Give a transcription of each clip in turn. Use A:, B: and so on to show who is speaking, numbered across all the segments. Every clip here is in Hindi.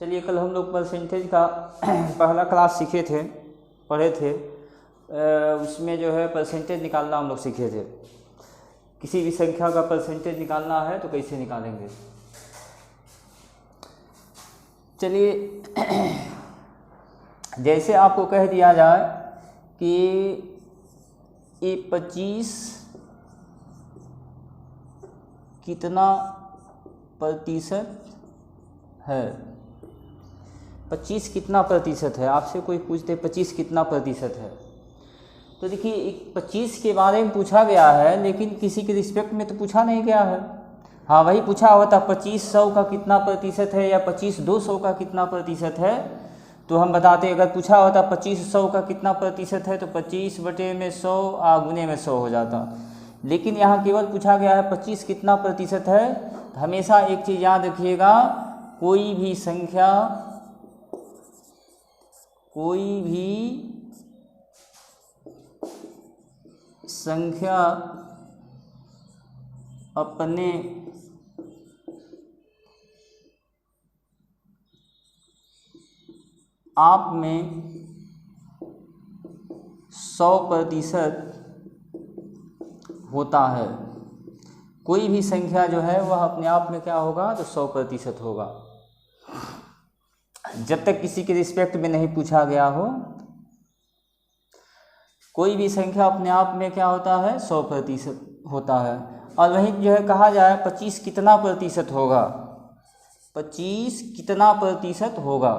A: चलिए, कल हम लोग परसेंटेज का पहला क्लास पढ़े थे। उसमें जो है परसेंटेज निकालना हम लोग सीखे थे। किसी भी संख्या का परसेंटेज निकालना है तो कैसे निकालेंगे। चलिए, जैसे आपको कह दिया जाए कि ये 25 कितना प्रतिशत है। 25 कितना प्रतिशत है, आपसे कोई पूछते 25 कितना प्रतिशत है, तो देखिए 25 के बारे में पूछा गया है, लेकिन किसी के रिस्पेक्ट में तो पूछा नहीं गया है। हाँ, वही पूछा हुआ था 25 100 का कितना प्रतिशत है या 25 200 का कितना प्रतिशत है, तो हम बताते अगर पूछा हुआ था 25 100 का कितना प्रतिशत है तो 25 बटे में 100 गुने में 100 हो जाता। लेकिन यहाँ केवल पूछा गया है 25 कितना प्रतिशत है। तो हमेशा एक चीज़ याद रखिएगा, कोई भी संख्या अपने आप में 100% होता है। कोई भी संख्या जो है वह अपने आप में क्या होगा, तो 100% होगा, जब तक किसी के रिस्पेक्ट में नहीं पूछा गया हो। कोई भी संख्या अपने आप में क्या होता है, 100% होता है। और वहीं जो है कहा जाए 25 कितना प्रतिशत होगा, 25 कितना प्रतिशत होगा,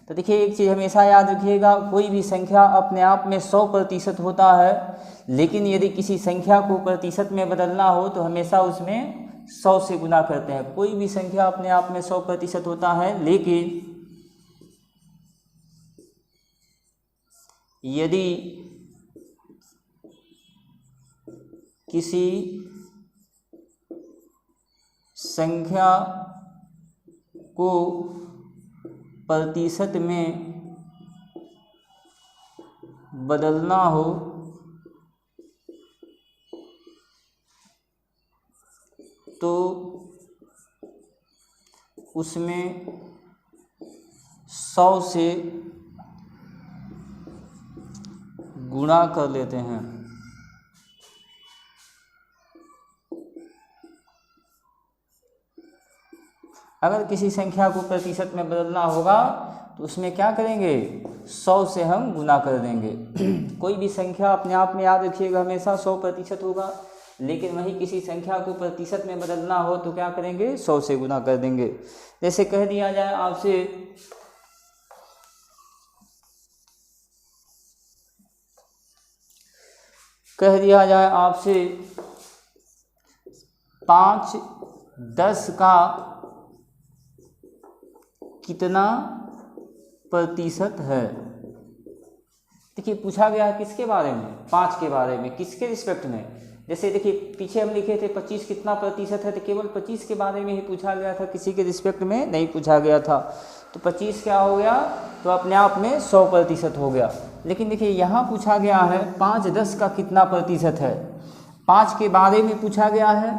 A: तो देखिए एक चीज़ हमेशा याद रखिएगा, कोई भी संख्या अपने आप में 100% होता है, लेकिन यदि किसी संख्या को प्रतिशत में बदलना हो तो हमेशा उसमें 100 से गुना करते हैं। कोई भी संख्या अपने आप में 100% होता है, लेकिन यदि किसी संख्या को प्रतिशत में बदलना हो तो उसमें 100 से गुणा कर लेते हैं। अगर किसी संख्या को प्रतिशत में बदलना होगा तो उसमें क्या करेंगे, 100 से हम गुना कर देंगे। कोई भी संख्या अपने आप में याद रखिएगा हमेशा 100% होगा, लेकिन वही किसी संख्या को प्रतिशत में बदलना हो तो क्या करेंगे, 100 से गुना कर देंगे। जैसे कह दिया जाए आपसे कह दिया जाए आपसे 5 10 का कितना प्रतिशत है। देखिए पूछा गया है किसके बारे में, 5 के बारे में, किसके रिस्पेक्ट में। जैसे देखिए पीछे हम लिखे थे 25 कितना प्रतिशत है, तो केवल 25 के बारे में ही पूछा गया था, किसी के रिस्पेक्ट में नहीं पूछा गया था। तो 25 क्या हो गया, तो अपने आप में 100% हो गया। लेकिन देखिए यहाँ पूछा गया है 5 10 का कितना प्रतिशत है, 5 के बारे में पूछा गया है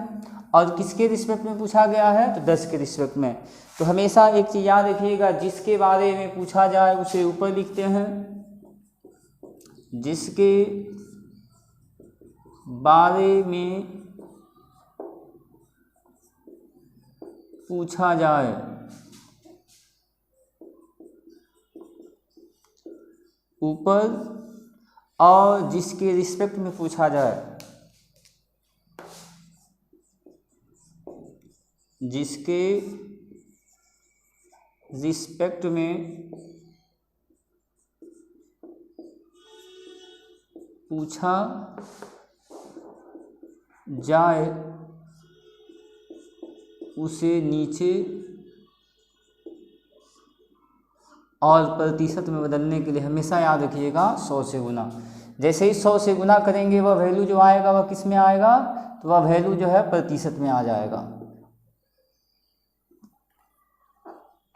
A: और किसके रिस्पेक्ट में पूछा गया है, तो 10 के रिस्पेक्ट में। तो हमेशा एक चीज़ याद रखिएगा, जिसके बारे में पूछा जाए उसे ऊपर लिखते हैं, जिसके बारे में पूछा जाए ऊपर, और जिसके रिस्पेक्ट में पूछा जाए, जिसके रिस्पेक्ट में पूछा जाए उसे नीचे और प्रतिशत में बदलने के लिए हमेशा याद रखिएगा 100 से गुना। जैसे ही 100 से गुना करेंगे वह वैल्यू जो आएगा वह किस में आएगा, तो वह वैल्यू जो है प्रतिशत में आ जाएगा।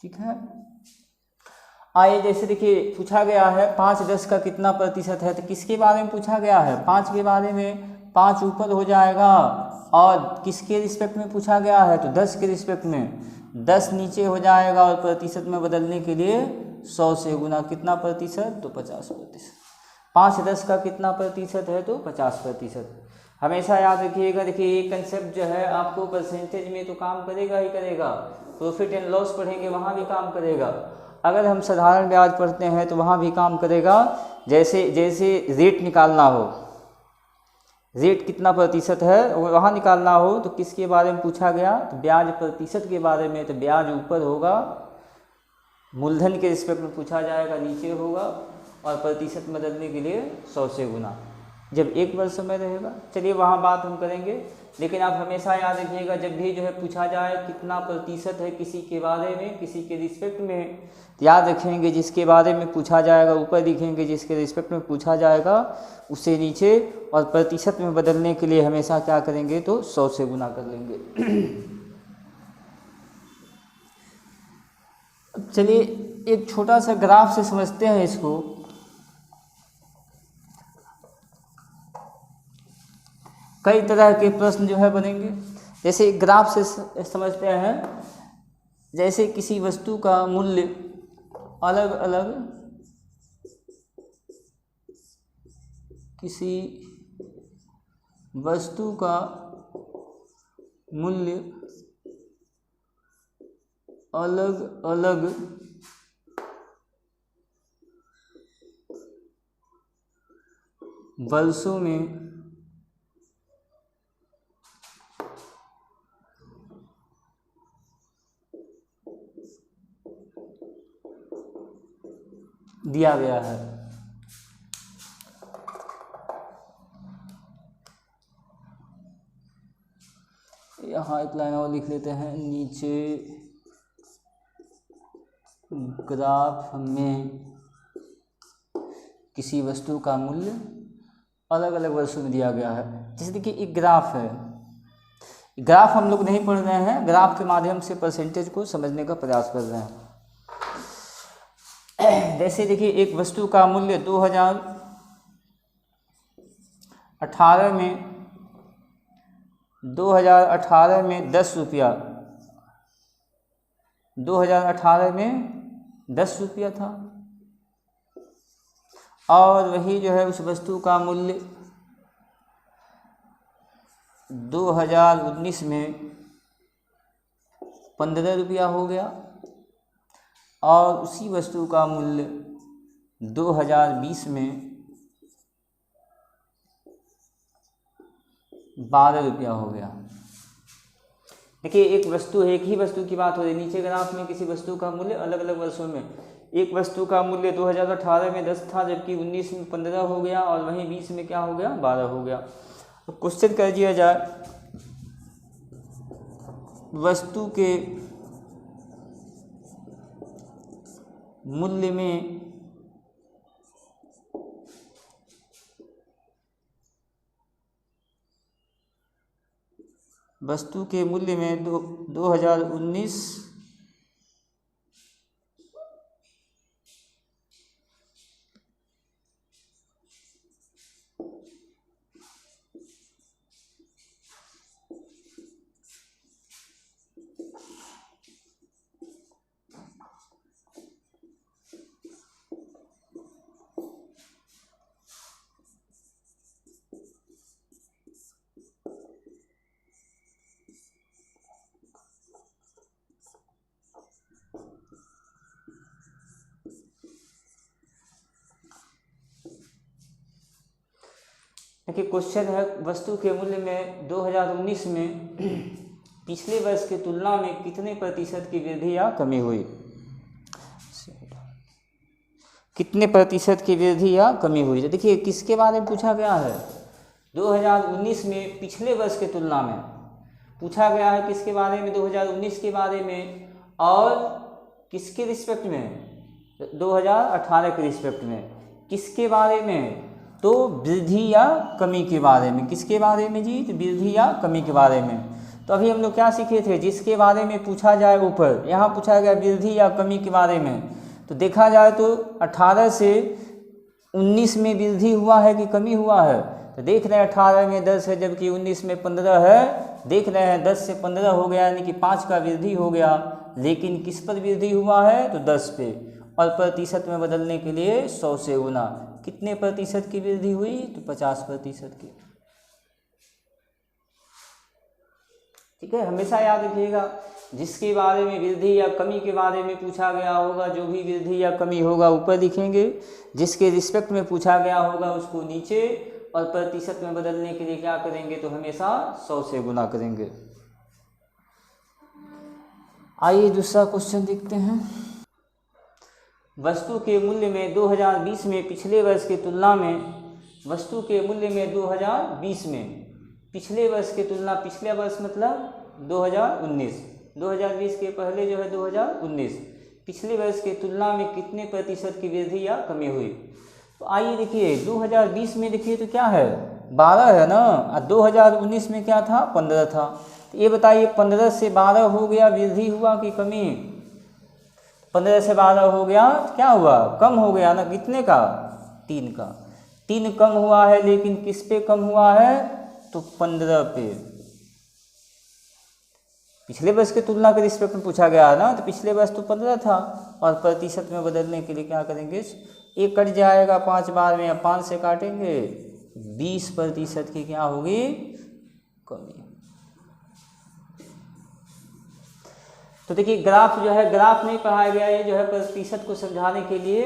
A: ठीक है, आइए जैसे देखिए पूछा गया है 5 10 का कितना प्रतिशत है, तो किसके बारे में पूछा गया है, 5 के बारे में। 5 ऊपर हो जाएगा, और किसके रिस्पेक्ट में पूछा गया है, तो 10 के रिस्पेक्ट में। 10 नीचे हो जाएगा और प्रतिशत में बदलने के लिए 100 से गुना, कितना प्रतिशत, तो 50%। 5 10 का कितना प्रतिशत है, तो 50%। हमेशा याद रखिएगा, देखिए ये कंसेप्ट जो है आपको परसेंटेज में तो काम करेगा ही करेगा, प्रॉफिट एंड लॉस पढ़ेंगे वहाँ भी काम करेगा, अगर हम साधारण ब्याज पढ़ते हैं तो वहाँ भी काम करेगा। जैसे जैसे रेट निकालना हो, रेट कितना प्रतिशत है वहाँ निकालना हो, तो किसके बारे में पूछा गया, तो ब्याज प्रतिशत के बारे में। तो ब्याज ऊपर होगा, मूलधन के रिस्पेक्ट में पूछा जाएगा नीचे होगा, और प्रतिशत में बदलने के लिए 100 से गुना, जब 1 वर्ष समय रहेगा। चलिए वहाँ बात हम करेंगे, लेकिन आप हमेशा याद रखिएगा जब भी जो है पूछा जाए कितना प्रतिशत है किसी के बारे में, किसी के रिस्पेक्ट में, याद रखेंगे जिसके बारे में पूछा जाएगा ऊपर लिखेंगे, जिसके रिस्पेक्ट में पूछा जाएगा उससे नीचे, और प्रतिशत में बदलने के लिए हमेशा क्या करेंगे, तो 100 से गुना कर लेंगे। चलिए एक छोटा सा ग्राफ से समझते हैं इसको। कई तरह के प्रश्न जो है बनेंगे, जैसे ग्राफ से समझते हैं। जैसे किसी वस्तु का मूल्य अलग अलग, किसी वस्तु का मूल्य अलग अलग वर्षों में दिया गया है। यहाँ एक लाइन और लिख लेते हैं, नीचे ग्राफ में किसी वस्तु का मूल्य अलग अलग वर्षों में दिया गया है। जैसे देखिए एक ग्राफ है, ग्राफ हम लोग नहीं पढ़ रहे हैं, ग्राफ के माध्यम से परसेंटेज को समझने का प्रयास कर रहे हैं। जैसे देखिए एक वस्तु का मूल्य 2018 में 10 रुपया, 2018 में 10 रुपया था, और वही जो है उस वस्तु का मूल्य 2019 में 15 रुपया हो गया, और उसी वस्तु का मूल्य 2020 में 12 रुपया हो गया। देखिए एक वस्तु है, एक ही वस्तु की बात हो रही है, नीचे ग्राफ में किसी वस्तु का मूल्य अलग अलग वर्षों में, एक वस्तु का मूल्य 2018 में 10 था, जबकि 19 में 15 हो गया, और वहीं 20 में क्या हो गया, 12 हो गया। तो क्वेश्चन कर दिया जाए, वस्तु के मूल्य में वस्तु के मूल्य में 2019 देखिए क्वेश्चन है, वस्तु के मूल्य में 2019 में पिछले वर्ष की तुलना में कितने प्रतिशत की वृद्धि या कमी हुई, कितने प्रतिशत की वृद्धि या कमी हुई। देखिए किसके बारे में पूछा गया है, 2019 में पिछले वर्ष की तुलना में पूछा गया है, किसके बारे में, 2019 के बारे में, और किसके रिस्पेक्ट में, 2018 के रिस्पेक्ट में, किसके बारे में, तो वृद्धि या कमी के बारे में। किसके बारे में जी, तो वृद्धि या कमी के बारे में। तो अभी हम लोग क्या सीखे थे, जिसके बारे में पूछा जाए ऊपर, यहाँ पूछा गया वृद्धि या कमी के बारे में। तो देखा जाए तो 18 से 19 में वृद्धि हुआ है कि कमी हुआ है, तो देख रहे हैं 18 में 10 है, जबकि 19 में 15 है, देख रहे हैं 10 से 15 हो गया, यानी कि 5 का वृद्धि हो गया, लेकिन किस पर वृद्धि हुआ है तो 10 पे, और प्रतिशत में बदलने के लिए 100 से गुना। कितने प्रतिशत की वृद्धि हुई तो 50% की। ठीक है, हमेशा याद रखिएगा जिसके बारे में वृद्धि या कमी के बारे में पूछा गया होगा, जो भी वृद्धि या कमी होगा ऊपर लिखेंगे, जिसके रिस्पेक्ट में पूछा गया होगा उसको नीचे, और प्रतिशत में बदलने के लिए क्या करेंगे तो हमेशा 100 से गुना करेंगे। आइए दूसरा क्वेश्चन देखते हैं। वस्तु के मूल्य में 2020 में पिछले वर्ष की तुलना में, वस्तु के मूल्य में 2020 में पिछले वर्ष की तुलना, पिछले वर्ष मतलब 2019, 2020 के पहले जो है 2019, पिछले वर्ष की तुलना में कितने प्रतिशत की वृद्धि या कमी हुई। तो आइए देखिए 2020 में देखिए तो क्या है 12 है ना, और 2019 में क्या था 15 था। तो ये बताइए 15 से 12 हो गया, वृद्धि हुआ कि कमी। 15 से 12 हो गया तो क्या हुआ कम हो गया ना, कितने का 3 का, 3 कम हुआ है, लेकिन किस पे कम हुआ है तो 15 पे। पिछले वर्ष की तुलना के रिस्पेक्ट में पूछा गया है ना, तो पिछले वर्ष तो 15 था, और प्रतिशत में बदलने के लिए क्या करेंगे, एक कट जाएगा 5 बार में, या 5 से काटेंगे 20% की क्या होगी कमी। तो देखिए ग्राफ जो है, ग्राफ नहीं पढ़ाया गया, ये जो है प्रतिशत को समझाने के लिए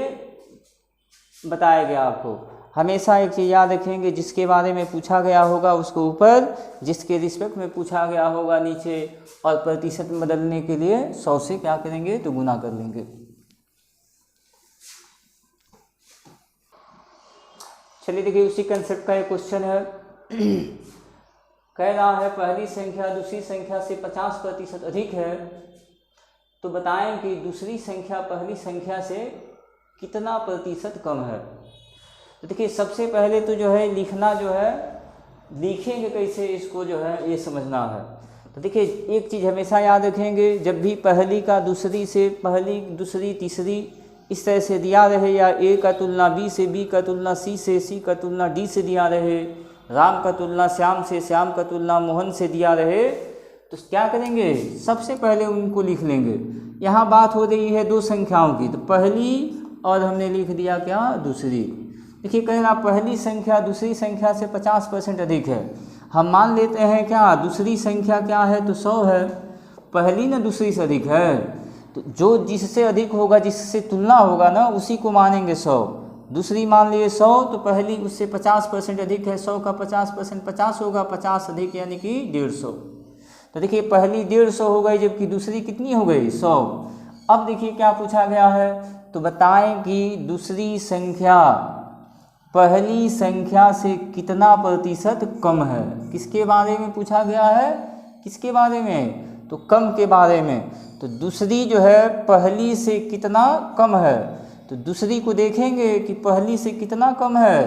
A: बताया गया आपको। हमेशा एक चीज़ याद रखेंगे, जिसके बारे में पूछा गया होगा उसको ऊपर, जिसके रिस्पेक्ट में पूछा गया होगा नीचे, और प्रतिशत में बदलने के लिए 100 से क्या करेंगे तो गुना कर लेंगे। चलिए देखिए उसी कंसेप्ट का एक क्वेश्चन है। कह रहा है पहली संख्या दूसरी संख्या से 50% अधिक है, तो बताएं कि दूसरी संख्या पहली संख्या से कितना प्रतिशत कम है। तो देखिए सबसे पहले तो जो है लिखना, जो है लिखेंगे कैसे इसको जो है ये समझना है। तो देखिए एक चीज़ हमेशा याद रखेंगे, जब भी पहली का दूसरी से, पहली दूसरी तीसरी इस तरह से दिया रहे, या ए का तुलना बी से, बी का तुलना सी से, सी का तुलना डी से दिया रहे, राम का तुलना श्याम से, श्याम का तुलना मोहन से दिया रहे, तो क्या करेंगे सबसे पहले उनको लिख लेंगे। यहाँ बात हो रही है दो संख्याओं की, तो पहली और हमने लिख दिया क्या दूसरी। देखिए कह रहा पहली संख्या दूसरी संख्या से 50% अधिक है। हम मान लेते हैं क्या दूसरी संख्या क्या है तो 100 है, पहली ना दूसरी से अधिक है, तो जो जिससे अधिक होगा, जिससे तुलना होगा ना, उसी को मानेंगे 100। दूसरी मान लिए 100, तो पहली उससे 50% अधिक है, 100 का 50% 50 होगा, 50 अधिक यानी कि 150। तो देखिए पहली 150 हो गई, जबकि दूसरी कितनी हो गई 100। अब देखिए क्या पूछा गया है, तो बताएं कि दूसरी संख्या पहली संख्या से कितना प्रतिशत कम है। किसके बारे में पूछा गया है, किसके बारे में तो कम के बारे में। तो दूसरी जो है पहली से कितना कम है, तो दूसरी को देखेंगे कि पहली से कितना कम है,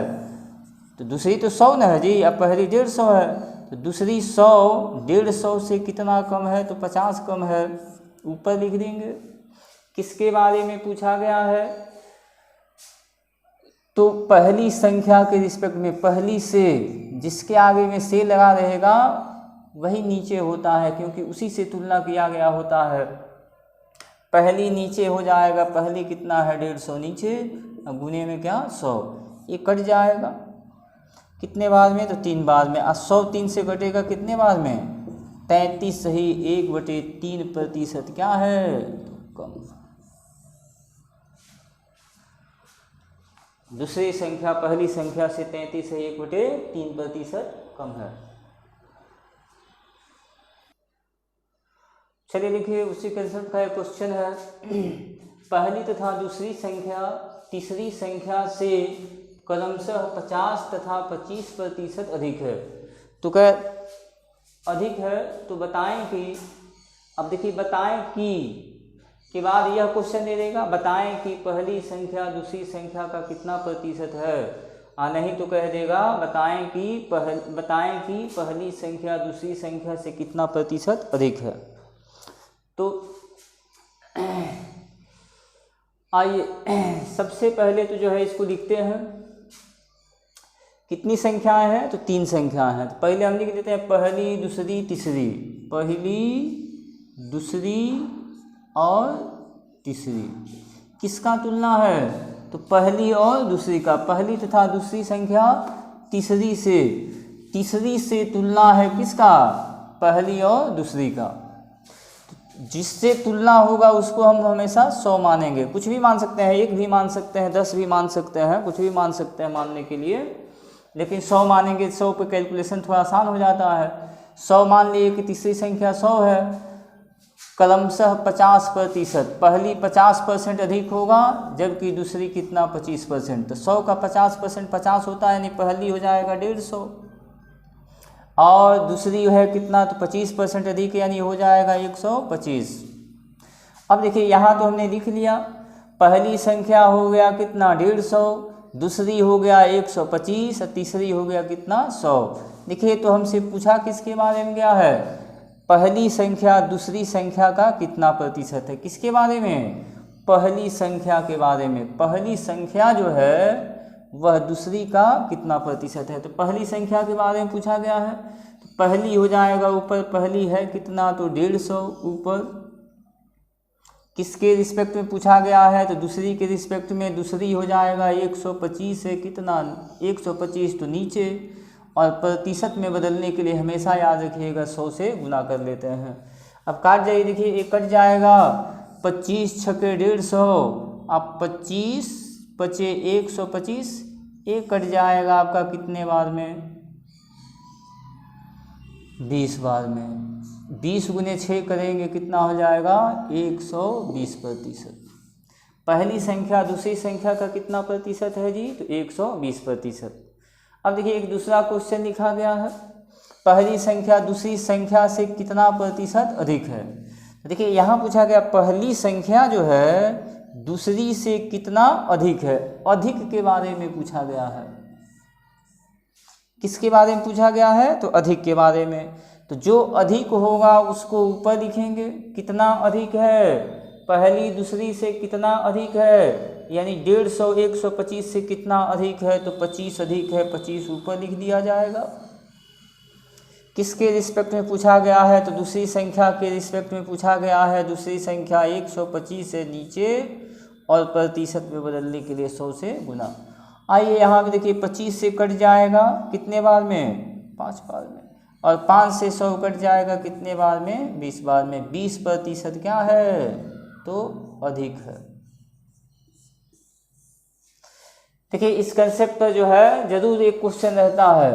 A: तो दूसरी तो 100 न है जी, अब पहली 150 है, तो दूसरी 100 150 से कितना कम है तो 50 कम है, ऊपर लिख देंगे। किसके बारे में पूछा गया है, तो पहली संख्या के रिस्पेक्ट में, पहली से, जिसके आगे में से लगा रहेगा वही नीचे होता है, क्योंकि उसी से तुलना किया गया होता है। पहली नीचे हो जाएगा, पहली कितना है 150 नीचे, गुने में क्या 100, ये कट जाएगा कितने बार में तो 3 बार में। 100 3 से कटेगा कितने बार में 33, सही 1/3% क्या है कम। दूसरी संख्या पहली संख्या से 33 है, 1/3% कम है। चलिए देखिए उसी कंसेप्ट का एक क्वेश्चन है। पहली तथा दूसरी संख्या तीसरी संख्या से क्रमशः 50 तथा 25% अधिक है। तो क्या अधिक है, तो बताएं कि, अब देखिए बताएं कि के बाद यह क्वेश्चन दे देगा, बताएं कि पहली संख्या दूसरी संख्या का कितना प्रतिशत है, नहीं तो कह देगा बताएं कि पहली संख्या दूसरी संख्या से कितना प्रतिशत अधिक है। तो आइए सबसे पहले तो जो है इसको लिखते हैं, कितनी संख्याएं हैं तो 3 संख्याएं हैं। तो पहले हम लिख देते हैं पहली दूसरी तीसरी, पहली दूसरी और तीसरी। किसका तुलना है? तो पहली और दूसरी का। पहली तथा दूसरी संख्या तीसरी से, तीसरी से तुलना है किसका? पहली और दूसरी का। जिससे तुलना होगा उसको हम हमेशा 100 मानेंगे। कुछ भी मान सकते हैं, 1 भी मान सकते हैं, 10 भी मान सकते हैं, कुछ भी मान सकते हैं मानने के लिए, लेकिन 100 मानेंगे। 100 पे कैलकुलेशन थोड़ा आसान हो जाता है। 100 मान लिए कि तीसरी संख्या 100 है, क्रमशः 50%। पहली 50% अधिक होगा, जबकि दूसरी कितना? 25%। तो 100 का 50% 50 होता है, यानी पहली हो जाएगा 150, और दूसरी है कितना? तो 25% अधिक, यानी हो जाएगा 125। अब देखिए यहाँ तो हमने लिख लिया, पहली संख्या हो गया कितना? 150, दूसरी हो गया 125, और तीसरी हो गया कितना? 100। देखिए तो हमसे पूछा किसके बारे में गया है? पहली संख्या दूसरी संख्या का कितना प्रतिशत है? किसके बारे में? पहली संख्या के बारे में। पहली संख्या जो है वह दूसरी का कितना प्रतिशत है। तो पहली संख्या के बारे में पूछा गया है, तो पहली हो जाएगा ऊपर, पहली है कितना? तो 150 ऊपर। किसके रिस्पेक्ट में पूछा गया है? तो दूसरी के रिस्पेक्ट में। दूसरी हो जाएगा 125 है कितना? 125 तो नीचे, और प्रतिशत में बदलने के लिए हमेशा याद रखिएगा 100 से गुना कर लेते हैं। अब काट जाइए, देखिए एक कट जाएगा, 25 छके 150, अब 25 बचे 125, एक कट जाएगा आपका कितने बार में? 20 बार में। 20 गुने 6 करेंगे कितना हो जाएगा? 120%। पहली संख्या दूसरी संख्या का कितना प्रतिशत है जी? तो 120%। अब देखिए एक दूसरा क्वेश्चन लिखा गया है, पहली संख्या दूसरी संख्या से कितना प्रतिशत अधिक है। देखिए यहाँ पूछा गया पहली संख्या जो है दूसरी से कितना अधिक है। अधिक के बारे में पूछा गया है। किसके बारे में पूछा गया है? तो अधिक के बारे में। तो जो अधिक होगा उसको ऊपर लिखेंगे, कितना अधिक है? पहली दूसरी से कितना अधिक है, यानी 150 125 से कितना अधिक है? तो 25 अधिक है, 25 ऊपर लिख दिया जाएगा। किसके रिस्पेक्ट में पूछा गया है? तो दूसरी संख्या के रिस्पेक्ट में पूछा गया है। दूसरी संख्या 125 से नीचे, और प्रतिशत में बदलने के लिए 100 से गुना। आइए यहाँ पे देखिए 25 से कट जाएगा कितने बार में? 5 बार में। और 5 से 100 कट जाएगा कितने बार में? 20 बार में। 20% क्या है? तो अधिक है। देखिए इस कंसेप्ट पर जो है जरूर एक क्वेश्चन रहता है,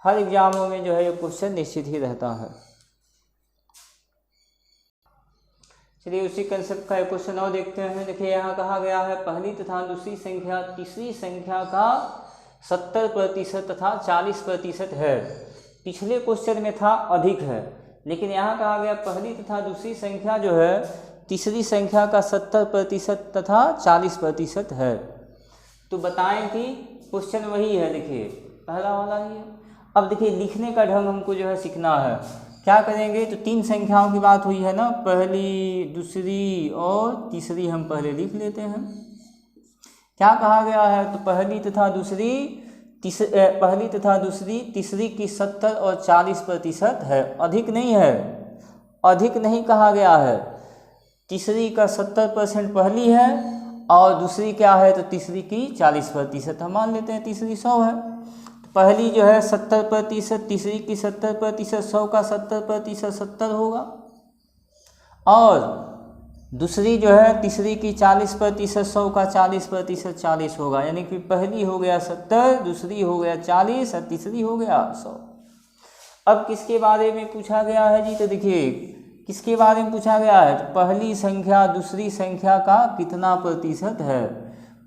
A: हर एग्जामों में जो है ये क्वेश्चन निश्चित ही रहता है। चलिए उसी कंसेप्ट का एक क्वेश्चन और देखते हैं। देखिए यहाँ कहा गया है पहली तथा दूसरी संख्या तीसरी संख्या का 70% तथा 40% है। पिछले क्वेश्चन में था अधिक है, लेकिन यहाँ कहा गया पहली तथा दूसरी संख्या जो है तीसरी संख्या का 70% तथा 40% है। तो बताएं कि क्वेश्चन वही है, देखिए पहला वाला ही है। अब देखिए लिखने का ढंग हमको जो है सीखना है। क्या करेंगे? तो 3 संख्याओं की बात हुई है ना, पहली दूसरी और तीसरी हम पहले लिख लेते हैं। क्या कहा गया है? तो पहली तथा दूसरी तीसरी की 70 और 40% है। अधिक नहीं है, अधिक नहीं कहा गया है। तीसरी का 70% पहली है, और दूसरी क्या है? तो तीसरी की 40%। हम मान लेते हैं तीसरी 100 है। तो पहली जो है 70%, तीसरी की 70%, 100 का 70% 70 होगा, और दूसरी जो है तीसरी की 40%, 100 का 40% 40 होगा। यानी कि पहली हो गया 70, दूसरी हो गया 40, और तीसरी हो गया 100। अब किसके बारे में पूछा गया है जी? तो देखिए किसके बारे में पूछा गया है? तो पहली संख्या दूसरी संख्या का कितना प्रतिशत है।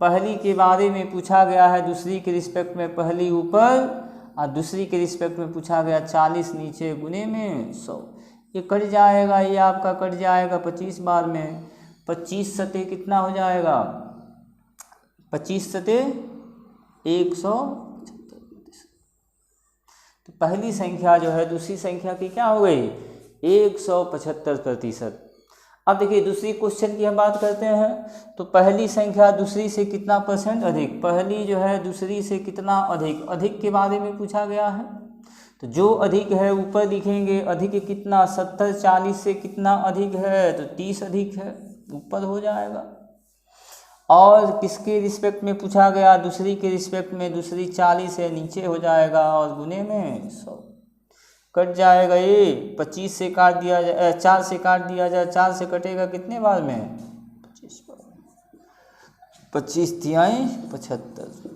A: पहली के बारे में पूछा गया है, दूसरी के रिस्पेक्ट में पहली ऊपर, और दूसरी के रिस्पेक्ट में पूछा गया 40 नीचे गुने में 100। ये कट जाएगा, ये आपका कट जाएगा 25 बार में। 25 सते कितना हो जाएगा? 25 सते 175। तो पहली संख्या जो है दूसरी संख्या की क्या हो गई? 175%। अब देखिए दूसरी क्वेश्चन की हम बात करते हैं। तो पहली संख्या दूसरी से कितना % अधिक। पहली जो है दूसरी से कितना अधिक, अधिक के बारे में पूछा गया है। तो जो अधिक है ऊपर लिखेंगे, अधिक कितना 70 40 से कितना अधिक है, तो 30 अधिक है, ऊपर हो जाएगा। और किसके रिस्पेक्ट में पूछा गया, दूसरी के रिस्पेक्ट में, दूसरी 40 है, नीचे हो जाएगा और गुने में 100 कट जाएगा। ये 25 से काट दिया जाए, 4 से काट दिया जाए, 4 से कटेगा कितने बार में, 25 बार, 25 तिहाई 75।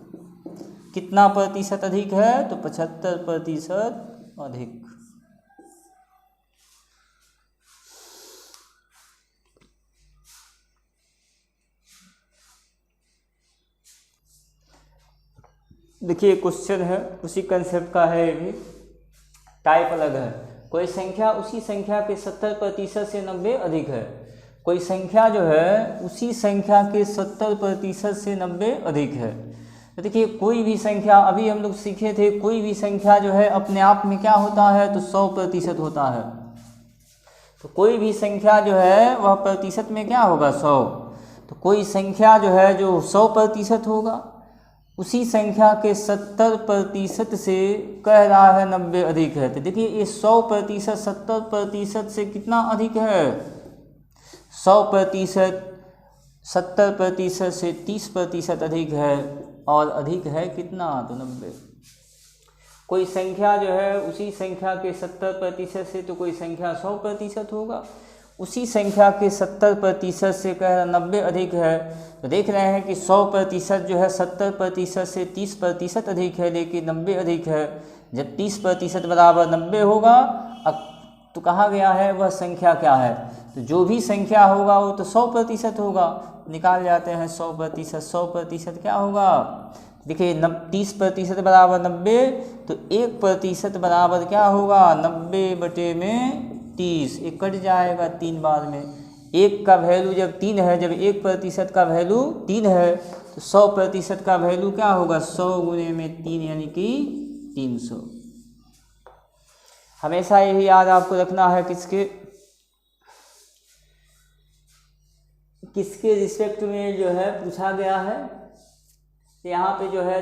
A: कितना प्रतिशत अधिक है, तो 75% अधिक। देखिए क्वेश्चन है, उसी कंसेप्ट का है, ये भी टाइप अलग है। कोई संख्या उसी संख्या के 70% से 90 अधिक है। कोई संख्या जो है उसी संख्या के 70% से 90 अधिक है। तो देखिए कोई भी संख्या, अभी हम लोग सीखे थे, कोई भी संख्या जो है अपने आप में क्या होता है, तो 100% होता है। तो कोई भी संख्या जो है वह प्रतिशत में क्या होगा, 100। तो कोई संख्या जो है जो 100% होगा, उसी संख्या के 70% से कह रहा है 90 अधिक है। तो देखिए ये 100% 70% से कितना अधिक है, 100% 70% से 30% अधिक है, और अधिक है कितना, तो 90। कोई संख्या जो है उसी संख्या के 70% से, तो कोई संख्या 100% होगा, उसी संख्या के 70% से कह रहा 90 अधिक है। तो देख रहे हैं कि 100% जो है 70% से 30% अधिक है, लेकिन 90 अधिक है। जब 30% बराबर 90 होगा, अब तो कहा गया है वह संख्या क्या है, तो जो भी संख्या होगा वो तो 100% होगा। निकाल जाते हैं 100%, 100% क्या होगा, देखिए 30% बराबर 90, तो 1% बराबर क्या होगा, 90/30। एक कट जाएगा 3 बार में। 1 का वैल्यू जब 3 है, जब 1% का वैल्यू 3 है, तो 100% का वैल्यू क्या होगा, 100 गुने में 3 यानी कि 300। हमेशा यही याद आपको रखना है, किसके रिस्पेक्ट में जो है पूछा गया है। यहाँ पे जो है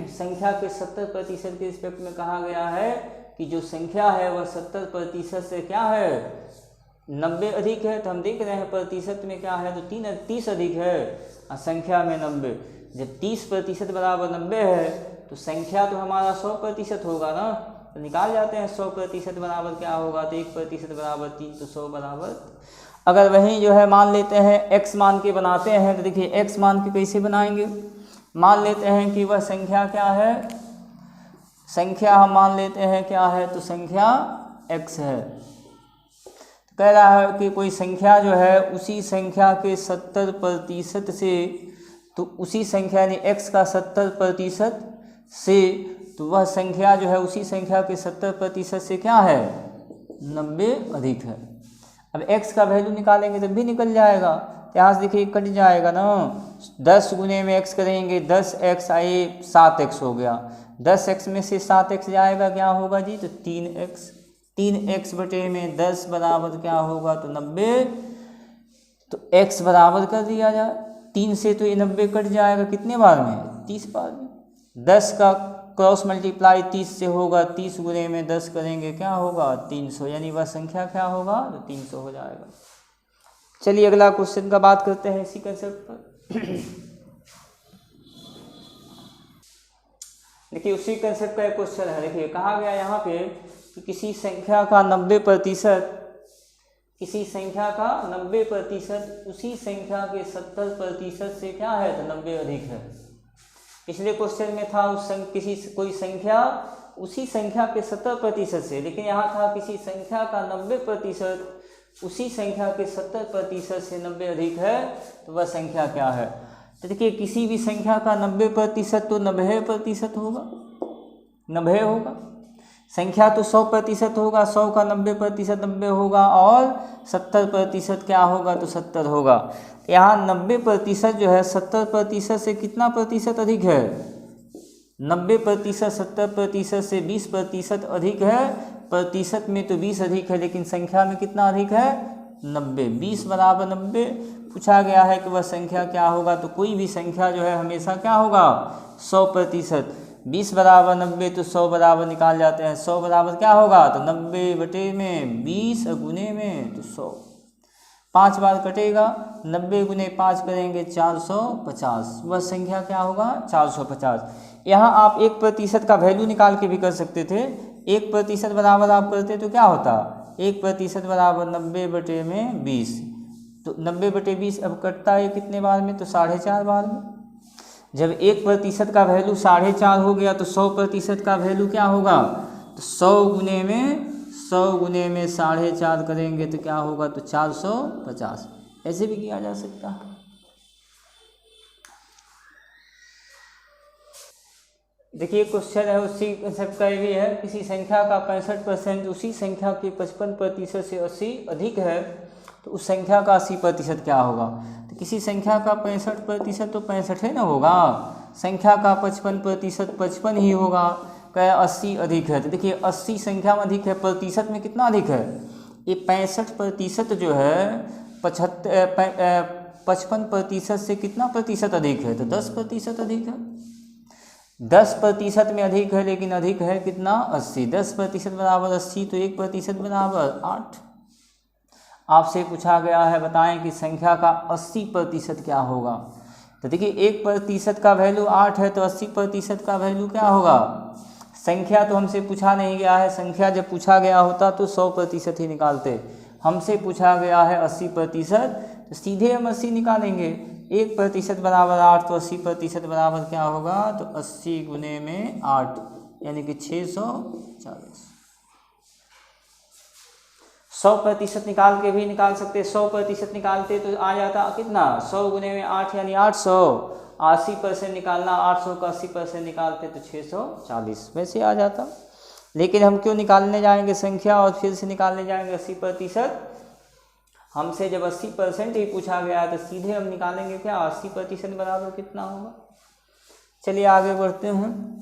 A: संख्या के 70% के रिस्पेक्ट में कहा गया है कि जो संख्या है वह 70% से क्या है, 90 अधिक है। तो हम देख रहे हैं प्रतिशत में क्या है, तो 30 अधिक है, और संख्या में 90। जब 30% बराबर 90 है, तो संख्या तो हमारा 100% होगा ना। तो निकाल जाते हैं 100% बराबर क्या होगा, तो 1% बराबर 3, तो 100 बराबर। अगर वहीं जो है मान लेते हैं x मान के बनाते हैं, तो देखिए x मान के कैसे बनाएंगे। मान लेते हैं कि वह संख्या क्या है, संख्या हम मान लेते हैं क्या है, तो संख्या x है। तो कह रहा है कि कोई संख्या जो है उसी संख्या के 70% से, तो उसी संख्या यानी x का 70% से, तो वह संख्या जो है उसी संख्या के 70% से क्या है, 90 अधिक है। अब x का वैल्यू निकालेंगे तब भी निकल जाएगा। यहाँ से देखिए कट जाएगा ना, 10 गुने में x करेंगे, 10x आए 7x हो गया, 10x में से 7x जाएगा क्या होगा जी, तो 3x। 3x बटे में 10 बराबर क्या होगा, तो 90। तो x बराबर कर दिया जाए, 3 से तो ये 90 कट जाएगा कितने बार में, 30 बार में। 10 का क्रॉस मल्टीप्लाई 30 से होगा, 30 गुने में 10 करेंगे क्या होगा, 300, यानी वह संख्या क्या होगा, तो 300 हो जाएगा। चलिए अगला क्वेश्चन का बात करते हैं इसी कंसेप्ट पर। देखिए उसी कंसेप्ट का एक क्वेश्चन है। देखिए कहा गया यहाँ पे कि किसी संख्या का 90%, किसी संख्या का 90% उसी संख्या के 70% से क्या है, तो 90 अधिक है। पिछले क्वेश्चन में था कोई संख्या उसी संख्या के 70% से, लेकिन यहाँ था किसी संख्या का 90% उसी संख्या के 70% से 90 अधिक है, तो वह संख्या क्या है। तो देखिए किसी भी संख्या का 90% तो 90% होगा, 90 होगा। संख्या तो 100% होगा, 100 का 90% 90 होगा, और 70% क्या होगा, तो 70 होगा। यहाँ 90% जो है 70% से कितना प्रतिशत अधिक है, 90% 70% से 20% अधिक है। प्रतिशत में तो 20 अधिक है, लेकिन संख्या में कितना अधिक है, 90। 20 बराबर 90 पूछा गया है कि वह संख्या क्या होगा। तो कोई भी संख्या जो है हमेशा क्या होगा, 100%। 20 बराबर 90 तो 100 बराबर निकाल जाते हैं। 100 बराबर क्या होगा, तो 90 बटे में 20 गुने में तो 100। 5 बार कटेगा, 90 गुने 5 करेंगे 450, वह संख्या क्या होगा 450। यहाँ आप 1% का वैल्यू निकाल के भी कर सकते थे। 1% बराबर आप करते तो क्या होता, 1% बराबर 90 बटे में 20, तो 90 बटे 20 अब कटता है कितने बार में, तो 4.5 बार में। जब 1% का वैल्यू 4.5 हो गया तो 100% का वैल्यू क्या होगा, तो 100 गुने में 4.5 करेंगे तो क्या होगा, तो 450। ऐसे भी किया जा सकता है। देखिए क्वेश्चन है उसी कंसेप्ट का भी है, किसी संख्या का 65% उसी संख्या के 55% से 80 अधिक है तो उस संख्या का 80% क्या होगा। तो किसी संख्या का 65% तो 65 ही ना होगा, संख्या का 55% 55 ही होगा। क्या 80 अधिक है, तो देखिए 80 संख्या में अधिक है, प्रतिशत में कितना अधिक है, ये 65% जो है 55% से कितना प्रतिशत अधिक है, तो 10% अधिक है। 10% में अधिक है, लेकिन अधिक है कितना 80। 10% बराबर 80 तो 1% बराबर 8। आपसे पूछा गया है बताएं कि संख्या का 80% क्या होगा। तो देखिए 1% का वैल्यू 8 है तो 80% का वैल्यू क्या होगा। संख्या तो हमसे पूछा नहीं गया है, संख्या जब पूछा गया होता तो 100% ही निकालते। हमसे पूछा गया है 80%, तो सीधे हम 80 निकालेंगे। 1% बराबर 8 तो 80% बराबर क्या होगा, तो 80 गुने में 8 यानी कि 640। 100% निकाल के भी निकाल सकते, 100% निकालते तो आ जाता कितना 100 गुने में 8 यानी 800। 80% निकालना, 800 का 80% निकालते तो 640 वैसे आ जाता। लेकिन हम क्यों निकालने जाएंगे संख्या और फिर से निकालने जाएंगे 80%। हमसे जब 80% ही पूछा गया है तो सीधे हम निकालेंगे क्या 80% बराबर कितना होगा। चलिए आगे बढ़ते हैं।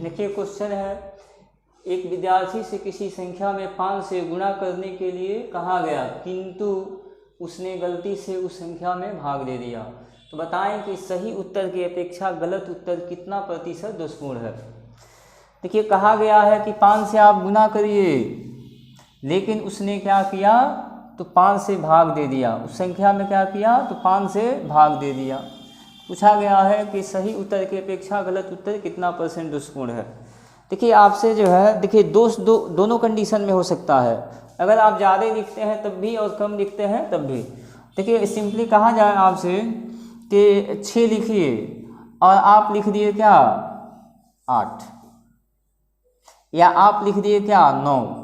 A: देखिए क्वेश्चन है, एक विद्यार्थी से किसी संख्या में 5 से गुणा करने के लिए कहा गया किंतु उसने गलती से उस संख्या में भाग दे दिया, तो बताएं कि सही उत्तर की अपेक्षा गलत उत्तर कितना प्रतिशत दोषपूर्ण है। देखिए कहा गया है कि 5 से आप गुणा करिए, लेकिन उसने क्या किया, तो 5 से भाग दे दिया। उस संख्या में क्या किया, तो 5 से भाग दे दिया। पूछा गया है कि सही उत्तर की अपेक्षा गलत उत्तर कितना % दोषपूर्ण है। देखिए आपसे जो है, देखिए दोनों कंडीशन में हो सकता है। अगर आप ज़्यादा लिखते हैं तब भी और कम लिखते हैं तब भी। देखिए सिंपली कहा जाए आपसे कि 6 लिखिए और आप लिख दिए क्या 8, या आप लिख दिए क्या 9,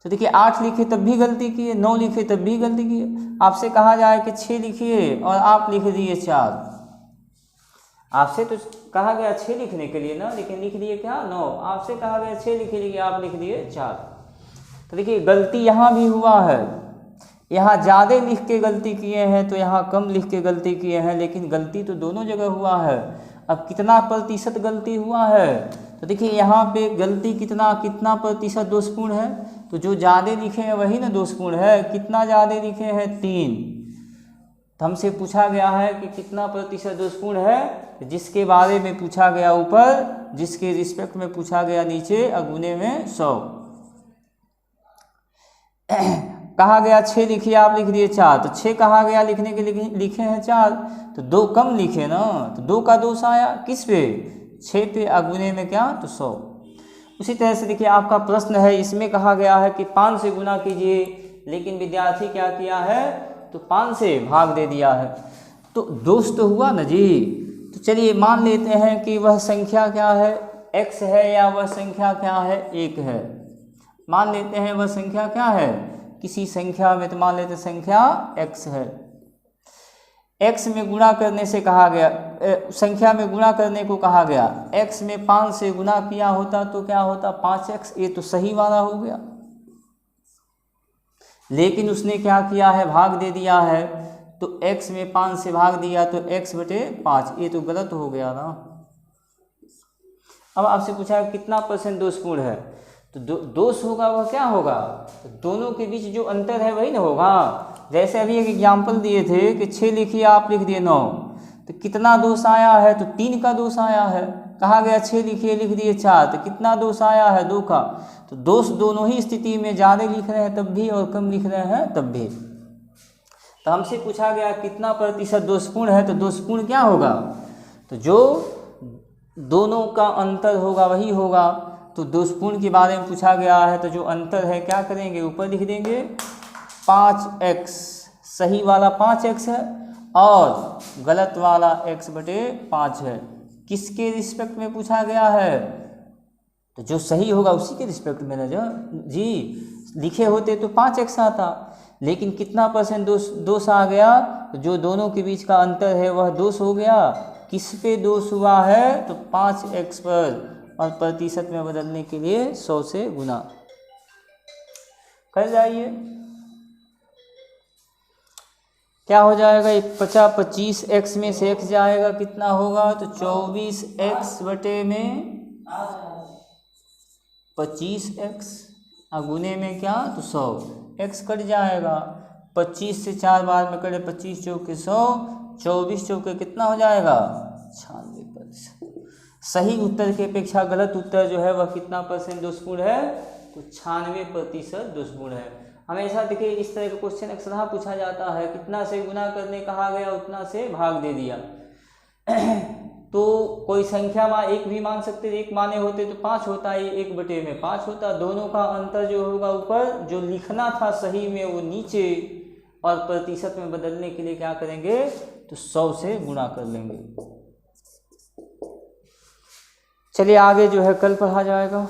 A: तो देखिए 8 लिखे तब भी गलती किए, 9 लिखे तब भी गलती किए। आपसे कहा जाए कि 6 लिखिए और आप लिख दिए 4। आपसे तो कहा गया 6 लिखने के लिए ना, लेकिन लिख दिए क्या 9। आपसे कहा गया 6 लिखने के लिए, आप लिख दिए 4। तो देखिए गलती यहाँ भी हुआ है, यहाँ ज़्यादा लिख के गलती किए हैं तो यहाँ कम लिख के गलती किए हैं, लेकिन गलती तो दोनों जगह हुआ है। अब कितना प्रतिशत गलती हुआ है, तो देखिए यहाँ पे गलती कितना प्रतिशत दोषपूर्ण है, तो जो ज़्यादा लिखे हैं वही ना दोषपूर्ण है। कितना ज़्यादा लिखे हैं 3। तो हमसे पूछा गया है कि कितना प्रतिशत दोषपूर्ण है, जिसके बारे में पूछा गया ऊपर, जिसके रिस्पेक्ट में पूछा गया नीचे, अगुने में 100। कहा गया 6 लिखिए, आप लिख दिए 4, तो 6 कहा गया लिखने के लिए लिखे हैं 4, तो 2 कम लिखे ना, तो 2 का दोष आया किस पे 6 पे, अगुने में क्या तो 100। उसी तरह से देखिए आपका प्रश्न है, इसमें कहा गया है कि 5 से गुना कीजिए, लेकिन विद्यार्थी क्या किया है, तो 5 से भाग दे दिया है, तो दोष तो हुआ ना जी। तो चलिए मान लेते हैं कि वह संख्या क्या है x है, या वह संख्या क्या है 1 है। मान लेते हैं वह संख्या क्या है किसी संख्या में, तो मान लेते संख्या x है। x में गुणा करने से कहा गया, संख्या में गुणा करने को कहा गया, x में 5 से गुणा किया होता तो क्या होता 5x, ये तो सही वाला हो गया। लेकिन उसने क्या किया है भाग दे दिया है, तो x में 5 से भाग दिया तो x बटे 5, ये तो गलत हो गया ना। अब आपसे पूछा कितना % दोषपूर्ण है, तो दोष होगा वह क्या होगा, तो दोनों के बीच जो अंतर है वही ना होगा। जैसे अभी एक एग्जाम्पल दिए थे कि 6 लिखिए, आप लिख दिए 9, तो कितना दोष आया है, तो 3 का दोष आया है। कहा गया 6 लिखिए, लिख दिए 4, तो कितना दोष आया है, 2 का। तो दोष दोनों ही स्थिति में, ज़्यादा लिख रहे हैं तब भी और कम लिख रहे हैं तब भी। तो हमसे पूछा गया कितना प्रतिशत दोषपूर्ण है, तो दोषपूर्ण क्या होगा, तो जो दोनों का अंतर होगा वही होगा। तो दोषपूर्ण के बारे में पूछा गया है, तो जो अंतर है क्या करेंगे, ऊपर लिख देंगे 5x, सही वाला 5x है और गलत वाला x/5 है। किसके रिस्पेक्ट में पूछा गया है, तो जो सही होगा उसी के रिस्पेक्ट में ना जी। लिखे होते तो 5x आता, लेकिन कितना % दोष आ गया, तो जो दोनों के बीच का अंतर है वह दोष हो गया। किस पे दोष हुआ है, तो 5x पर, और प्रतिशत में बदलने के लिए 100 से गुना कर जाइए। क्या हो जाएगा, 25x में से x जाएगा, कितना होगा, तो 24x बटे में 25x, और गुने में क्या, तो 100, x कट जाएगा। 25 से 4 बार में कटे, 25 चौके 100, 24 चौके कितना हो जाएगा, 96%। सही उत्तर की अपेक्षा गलत उत्तर जो है वह कितना % दोषपूर्ण है, तो 96% दोषपूर्ण है। हमेशा देखिए इस तरह का क्वेश्चन अक्सर पूछा जाता है, कितना से गुना करने कहा गया, उतना से भाग दे दिया। तो कोई संख्या मान 1 भी मान सकते, 1 माने होते तो 5 होता है, 1/5 होता। दोनों का अंतर जो होगा ऊपर, जो लिखना था सही में वो नीचे, और प्रतिशत में बदलने के लिए क्या करेंगे, तो 100 से गुणा कर लेंगे। चलिए आगे जो है कल पढ़ा जाएगा।